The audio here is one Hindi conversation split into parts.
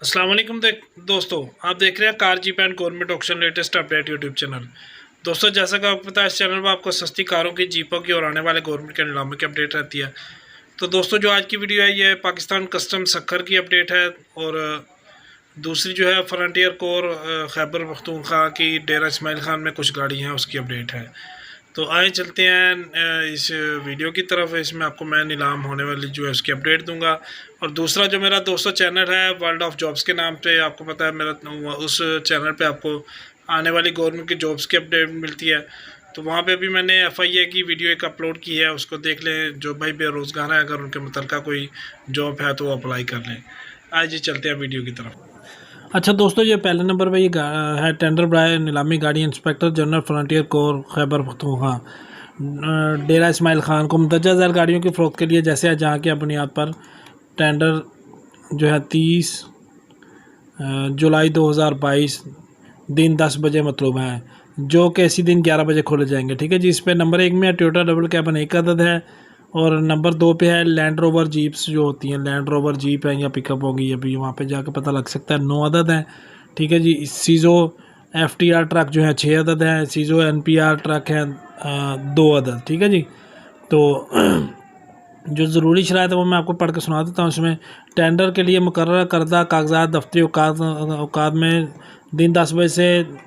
अस्सलाम वालेकुम दोस्तों, आप देख रहे हैं car jeep and government auction latest update YouTube channel. दोस्तों, जैसा कि आपको पता है, इस चैनल पर आपको सस्ती कारों की, जीपों की और आने वाले गवर्नमेंट के नीलामी की अपडेट रहती है। तो दोस्तों, जो आज की वीडियो है ये पाकिस्तान कस्टम सक्खर की अपडेट है और दूसरी जो है फ्रंटियर कोर खैबर पख्तूनख्वा की डेरा इस्माइल खान में कुछ गाड़ी हैं उसकी अपडेट है। तो आए चलते हैं इस वीडियो की तरफ। इसमें आपको मैं नीलाम होने वाली जो है उसकी अपडेट दूंगा। और दूसरा जो मेरा दोस्तों चैनल है वर्ल्ड ऑफ जॉब्स के नाम पे, आपको पता है मेरा उस चैनल पे आपको आने वाली गवर्नमेंट की जॉब्स की अपडेट मिलती है। तो वहाँ पे भी मैंने FIA की वीडियो एक अपलोड की है, उसको देख लें। जो भाई बेरोज़गार हैं, अगर उनके मुतल्लिका कोई जॉब है तो वो अप्लाई कर लें। आज ही चलते हैं वीडियो की तरफ। अच्छा दोस्तों, ये पहले नंबर पे ये है टेंडर ब्राय नीलामी गाड़ी inspector general frontier corps Khyber Pakhtunkhwa Dera Ismail Khan को मुंतज़्ज़ा झैल गाड़ियों की फ़रोख्त के लिए जैसे जहाँ की बुनियाद पर टेंडर जो है 30 जुलाई 2022 दिन 10 बजे मतलूब है, जो कि इसी दिन 11 बजे खोले जाएंगे। ठीक है जी। इस पर नंबर 1 में है टोयोटा डबल कैबन 1 अदद है और नंबर 2 पे है लैंड रोवर जीप्स जो होती हैं, लैंड रोवर जीप है या पिकअप होगी, अभी वहाँ पे जाकर पता लग सकता है, 9 अदद हैं। ठीक है जी। सीजो FTR ट्रक जो है 6 अदद हैं, सीजो NPR ट्रक है 2 अदद। ठीक है जी। तो जो ज़रूरी शराइत है वो मैं आपको पढ़ के सुना देता हूँ। इसमें टेंडर के लिए मुकर्रर करदा कागजात दफ्तरी औकात में दिन 10 बजे से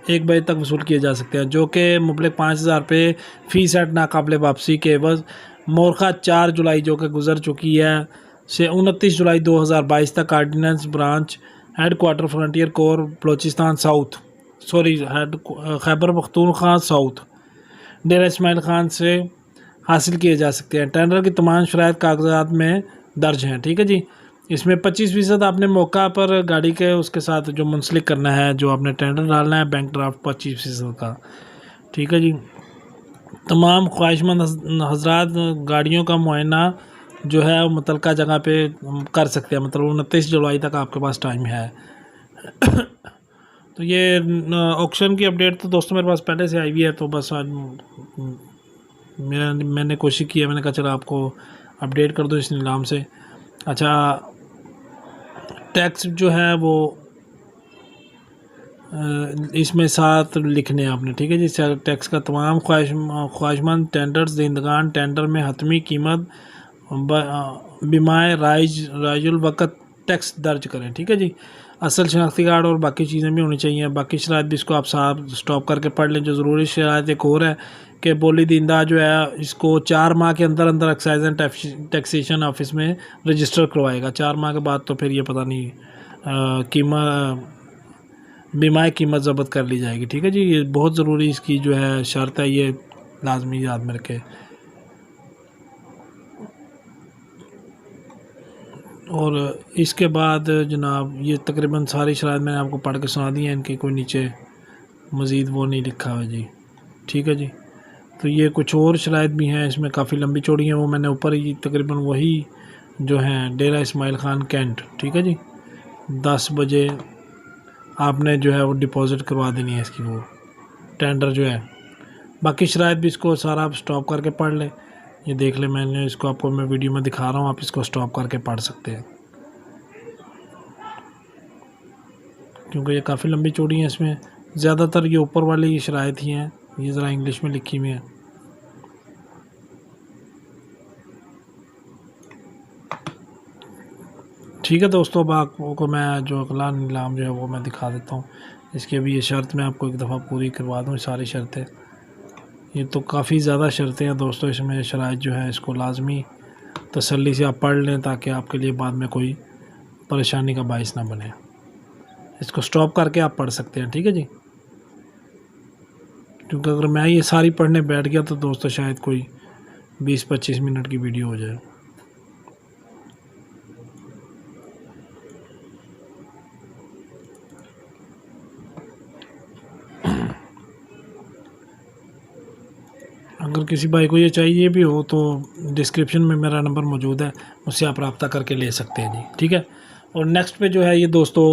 1 बजे तक वसूल किए जा सकते हैं, जो कि मुबलिक 5,000 रुपये फ़ी सेट नाकाबिल वापसी के एवज़ मोरखा 4 जुलाई जो कि गुजर चुकी है से 29 जुलाई 2022 तक ordnance branch head quarter frontier corps Balochistan south head Khyber Pakhtunkhwa south Dera Ismail Khan से हासिल किए जा सकते हैं। टेंडर की तमाम शराइत कागजात में दर्ज हैं। ठीक है जी। इसमें 25% आपने मौका पर गाड़ी के उसके साथ जो मुंसलिक करना है, जो आपने टेंडर डालना है, बैंक ड्राफ्ट 25% का। ठीक है जी। तमाम ख्वाहिशमंद हजरात गाड़ियों का मुआयना जो है वो मुतलका जगह पे कर सकते हैं, मतलब 29 जुलाई तक आपके पास टाइम है। तो ये ऑक्शन की अपडेट तो दोस्तों मेरे पास पहले से आई हुई है, तो बस आज मैंने कोशिश की है, मैंने कहा चलो आपको अपडेट कर दो इस नीलाम से। अच्छा, टैक्स जो है वो इसमें साथ लिखने हैं आपने। ठीक है जी। टैक्स का तमाम ख्वाहिशमंद टेंडर्स दहिंदगान टेंडर में हतमी कीमत बीमाए राइजुल वक़्त टैक्स दर्ज करें। ठीक है जी। असल शनाख्ती कार्ड और बाकी चीज़ें भी होनी चाहिए। बाकी शराइत भी इसको आप साहब स्टॉप करके पढ़ लें। जो ज़रूरी शराइत एक और है कि बोली दींदा जो है इसको 4 माह के अंदर अंदर एक्साइज एंड टैक्सेशन ऑफिस में रजिस्टर करवाएगा। 4 माह के बाद तो फिर ये पता नहीं कीमत बीमा कीमत ज़ब्त कर ली जाएगी। ठीक है जी। ये बहुत ज़रूरी इसकी जो है शर्त है, ये लाजमी याद में रखें। और इसके बाद जनाब ये तकरीबन सारी शराइत मैंने आपको पढ़ के सुना दी हैं, इनकी कोई नीचे मज़ीद वो नहीं लिखा हुआ जी। ठीक है जी। तो ये कुछ और शराइत भी हैं, इसमें काफ़ी लंबी चौड़ी हैं, वो मैंने ऊपर ही तकरीबन वही जो हैं डेरा इस्माइल खान कैंट। ठीक है जी। 10 बजे आपने जो है वो डिपॉज़िट करवा देनी है इसकी, वो टेंडर जो है। बाकी शराइत भी इसको सारा आप स्टॉप करके पढ़ लें। ये देख लें, मैंने इसको आपको मैं वीडियो में दिखा रहा हूँ, आप इसको स्टॉप करके पढ़ सकते हैं, क्योंकि ये काफ़ी लंबी चौड़ी हैं। इसमें ज़्यादातर ये ऊपर वाली ये शराइत ही हैं, ये ज़रा इंग्लिश में लिखी हुई हैं। ठीक है दोस्तों, अब आपको मैं जो अगला नीलाम जो है वो मैं दिखा देता हूँ। इसकी अभी ये शर्त मैं आपको एक दफ़ा पूरी करवा दूँ, सारी शर्तें। ये तो काफ़ी ज़्यादा शर्तें हैं दोस्तों, इसमें शराइत जो है इसको लाजमी तसल्ली से आप पढ़ लें, ताकि आपके लिए बाद में कोई परेशानी का बाइस ना बने। इसको स्टॉप करके आप पढ़ सकते हैं। ठीक है जी। क्योंकि अगर मैं ये सारी पढ़ने बैठ गया तो दोस्तों शायद कोई 20-25 मिनट की वीडियो हो जाए। अगर किसी भाई को ये चाहिए भी हो तो डिस्क्रिप्शन में मेरा नंबर मौजूद है, मुझसे आप रब्ता करके ले सकते हैं जी। ठीक है। और नेक्स्ट पे जो है ये दोस्तों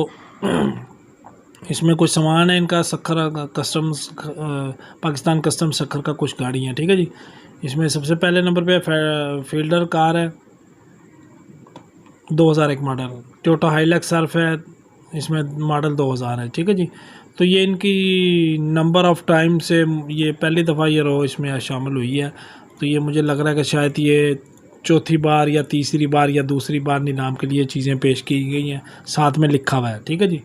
इसमें कुछ सामान है इनका सक्खर कस्टम्स पाकिस्तान कस्टम सक्खर का कुछ गाड़ी हैं। ठीक है जी। इसमें सबसे पहले नंबर पे फील्डर कार है 2001 मॉडल, टोयोटा हाईलैक्स सर्फ है इसमें मॉडल 2000 है, ठीक है जी। तो ये इनकी नंबर ऑफ़ टाइम से ये पहली दफ़ा ये रो इसमें शामिल हुई है। तो ये मुझे लग रहा है कि शायद ये चौथी बार या तीसरी बार या दूसरी बार नीलाम के लिए चीज़ें पेश की गई हैं, साथ में लिखा हुआ है, ठीक है जी।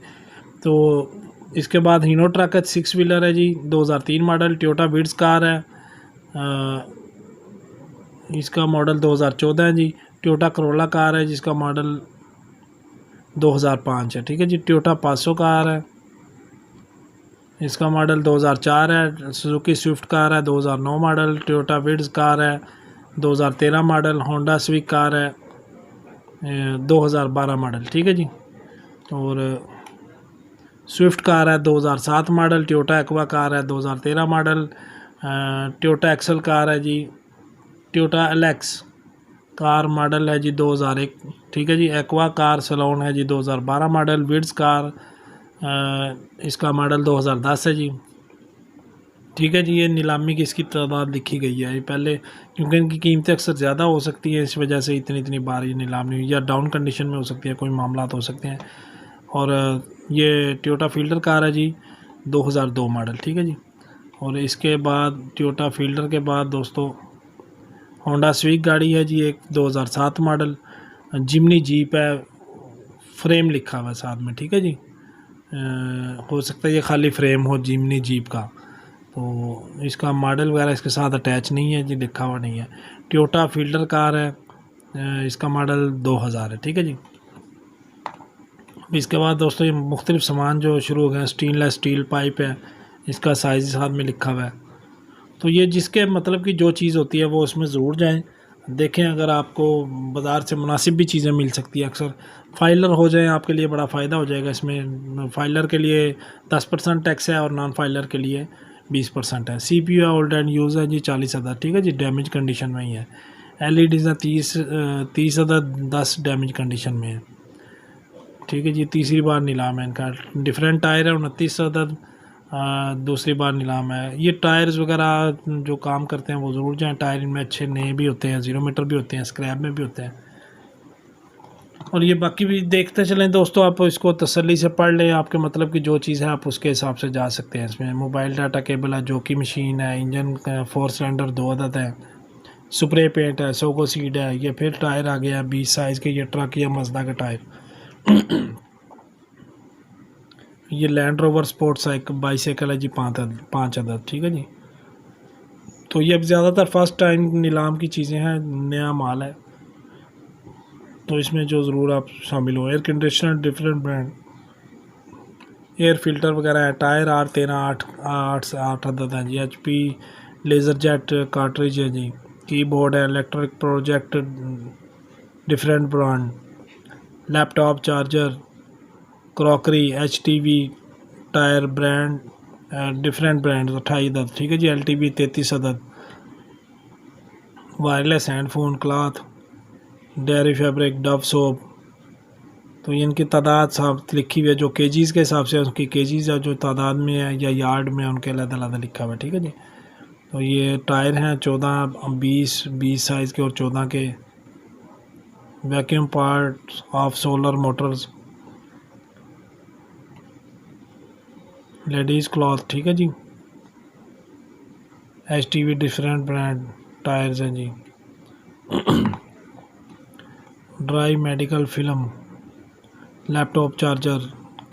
तो इसके बाद हीनो ट्रक है, 6 व्हीलर है जी, 2003 मॉडल। टोयोटा विड्स कार है, इसका मॉडल 2014 है जी। टोयोटा करोला कार है जिसका मॉडल 2005 है, ठीक है जी। टोयोटा पासो कार है, इसका मॉडल 2004 है। सुजुकी स्विफ्ट कार है, 2009 मॉडल। टोयोटा विड्स कार है, 2013 मॉडल। होंडा स्विक कार है, 2012 मॉडल, ठीक है जी। और स्विफ्ट कार है 2007 मॉडल। टोयोटा एक्वा कार है 2013 मॉडल। टोयोटा एक्सल कार है जी। टोयोटा एलेक्स कार मॉडल है जी 2001, ठीक है जी। एक्वा कार सलोन है जी 2012 मॉडल। विड्स कार इसका मॉडल 2010 है जी, ठीक है जी। ये नीलामी की इसकी तादाद लिखी गई है, ये पहले क्योंकि इनकी कीमतें अक्सर ज़्यादा हो सकती हैं, इस वजह से इतनी बार ये नीलामी हुई, या डाउन कंडीशन में हो सकती है, कोई मामला हो सकते हैं। और ये टोयोटा फील्डर कार है जी 2002 मॉडल, ठीक है जी। और इसके बाद टोयोटा फील्डर के बाद दोस्तों होंडा स्विक गाड़ी है जी, एक 2007 मॉडल। जिमनी जीप है, फ्रेम लिखा हुआ है साथ में, ठीक है जी। हो सकता है ये खाली फ्रेम हो जिमनी जीप का, तो इसका मॉडल वगैरह इसके साथ अटैच नहीं है जी, लिखा हुआ नहीं है। टोयोटा फील्डर कार है, इसका मॉडल 2000 है, ठीक है जी। इसके बाद दोस्तों ये मुख्तलिफ सामान जो शुरू हो गए, स्टेनलेस स्टील पाइप है, इसका साइज़ साथ में लिखा हुआ है। तो ये जिसके मतलब की जो चीज़ होती है वो उसमें ज़रूर जाएं, देखें अगर आपको बाज़ार से मुनासिब भी चीज़ें मिल सकती है। अक्सर फाइलर हो जाएं आपके लिए बड़ा फ़ायदा हो जाएगा। इसमें फाइलर के लिए 10% टैक्स है और नॉन फाइलर के लिए 20% है। CPU है ओल्ड एंड यूज़ है जी 40,000, ठीक है जी, डैमेज कंडीशन में ही है। LEDs है 30,000, 10 डैमेज कंडीशन में है, ठीक है जी। तीसरी बार नीलाम है इनका। डिफरेंट टायर है 29,000, दूसरी बार नीलाम है। ये टायर्स वगैरह जो काम करते हैं वो ज़रूर जाएँ, टायर इनमें अच्छे नए भी होते हैं, 0 मीटर भी होते हैं, स्क्रैप में भी होते हैं। और ये बाकी भी देखते चलें दोस्तों, आप इसको तसल्ली से पढ़ लें, आपके मतलब की जो चीज़ है आप उसके हिसाब से जा सकते हैं। इसमें मोबाइल डाटा केबल है, जॉकी मशीन है, इंजन 4 सिलेंडर 2 अदद है, स्प्रे पेंट है, सोगो सीड है। ये फिर टायर आ गया 20 साइज़ के, ये ट्रक या मजदा का टायर। ये लैंड रोवर स्पोर्ट्स बाईसाइकिल है जी, 5 अदद, ठीक है जी। तो ये अब ज़्यादातर फर्स्ट टाइम नीलाम की चीज़ें हैं, नया माल है, तो इसमें जो ज़रूर आप शामिल हो। Air conditioner different brand, air filter वगैरह है। टायर R13 8 अदद है जी। HP लेज़र जेट कार्ट्रिज है जी। कीबोर्ड है, electric project different brand, laptop charger, crockery, HTV tyre brand different brand 28 अदद, ठीक है जी। LTV 33 अदद। Wireless handphone, cloth, dairy fabric, Dove soap. तो इनकी तादाद साफ लिखी हुई है, जो केजीज़ के हिसाब से उनकी केजीज़ है, जो तादाद में है या यार्ड में उनके अलग-अलग लिखा हुआ है, ठीक है जी। तो ये टायर हैं 14, 20 साइज़ के और 14 के। Vacuum part of solar motors, ladies cloth, ठीक है जी। HTV डिफरेंट ब्रांड टायर्स हैं जी। Dry medical film, laptop charger,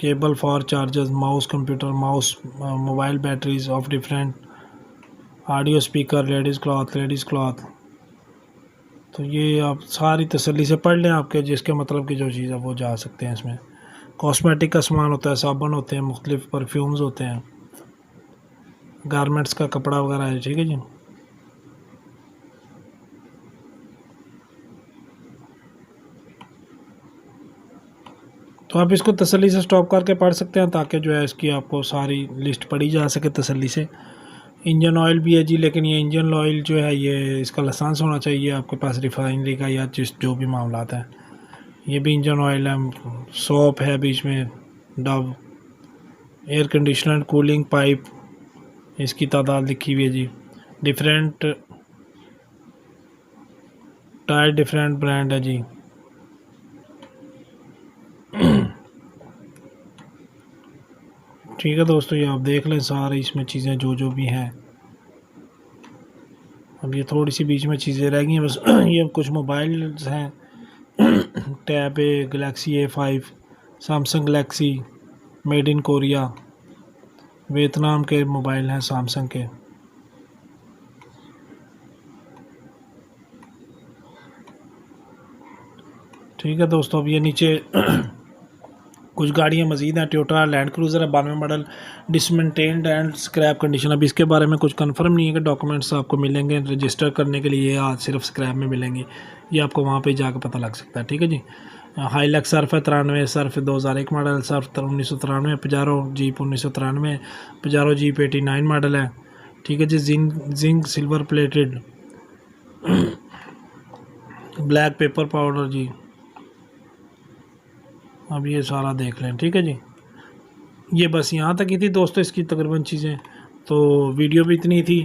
cable for chargers, mouse computer mouse, mobile batteries of different, audio speaker, ladies cloth. तो ये आप सारी तसल्ली से पढ़ लें, आपके जिसके मतलब की जो चीज़ है वो जा सकते हैं। इसमें कॉस्मेटिक का सामान होता है, साबुन होते हैं, मुख्तलिफ परफ्यूम्स होते हैं, गारमेंट्स का कपड़ा वगैरह है, ठीक है जी। तो आप इसको तसल्ली से स्टॉप करके पढ़ सकते हैं, ताकि जो है इसकी आपको सारी लिस्ट पढ़ी जा सके तसल्ली से। इंजन ऑयल भी है जी, लेकिन ये इंजन ऑयल जो है ये इसका लाइसेंस होना चाहिए आपके पास रिफाइनरी का, या जो भी मामलात है। ये भी इंजन ऑयल है। सोप है बीच में, Dove. Air conditioner cooling pipe, इसकी तादाद लिखी हुई है जी। डिफरेंट टायर डिफरेंट ब्रांड है जी। ठीक है दोस्तों, ये आप देख लें सारी इसमें चीज़ें जो जो भी हैं। अब ये थोड़ी सी बीच में चीज़ें रह गई हैं बस। ये कुछ मोबाइल्स हैं। Tab A, Galaxy A5, Samsung Galaxy, made in Korea, Vietnam के मोबाइल हैं सैमसंग के। ठीक है दोस्तों, अब ये नीचे कुछ गाड़ियाँ मज़ीद हैं। टोयोटा लैंड क्रूज़र है 92 मॉडल, डिसमेंटेन्ड एंड स्क्रैप कंडीशन। अब इसके बारे में कुछ कंफर्म नहीं है कि डॉक्यूमेंट्स आपको मिलेंगे रजिस्टर करने के लिए या सिर्फ स्क्रैप में मिलेंगी, ये आपको वहाँ पे जाकर पता लग सकता है। ठीक है जी। हाईलैक्स सर्फ है 93, Surf 2001 model, Surf 1993, Pajero jeep 1993, Pajero jeep 89 model है। ठीक है जी। Zinc silver plated black paper powder जी। अब ये सारा देख लें। ठीक है जी। ये बस यहाँ तक ही थी दोस्तों इसकी तकरीबन चीज़ें, तो वीडियो भी इतनी थी।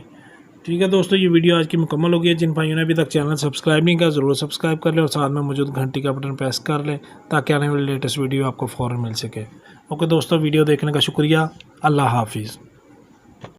ठीक है दोस्तों, ये वीडियो आज की मुकम्मल हो गई है। जिन भाइयों ने अभी तक चैनल सब्सक्राइब नहीं किया ज़रूर सब्सक्राइब कर लें और साथ में मौजूद घंटी का बटन प्रेस कर लें ताकि आने वाली लेटेस्ट वीडियो आपको फ़ौरन मिल सके। ओके दोस्तों, वीडियो देखने का शुक्रिया। अल्लाह हाफिज़।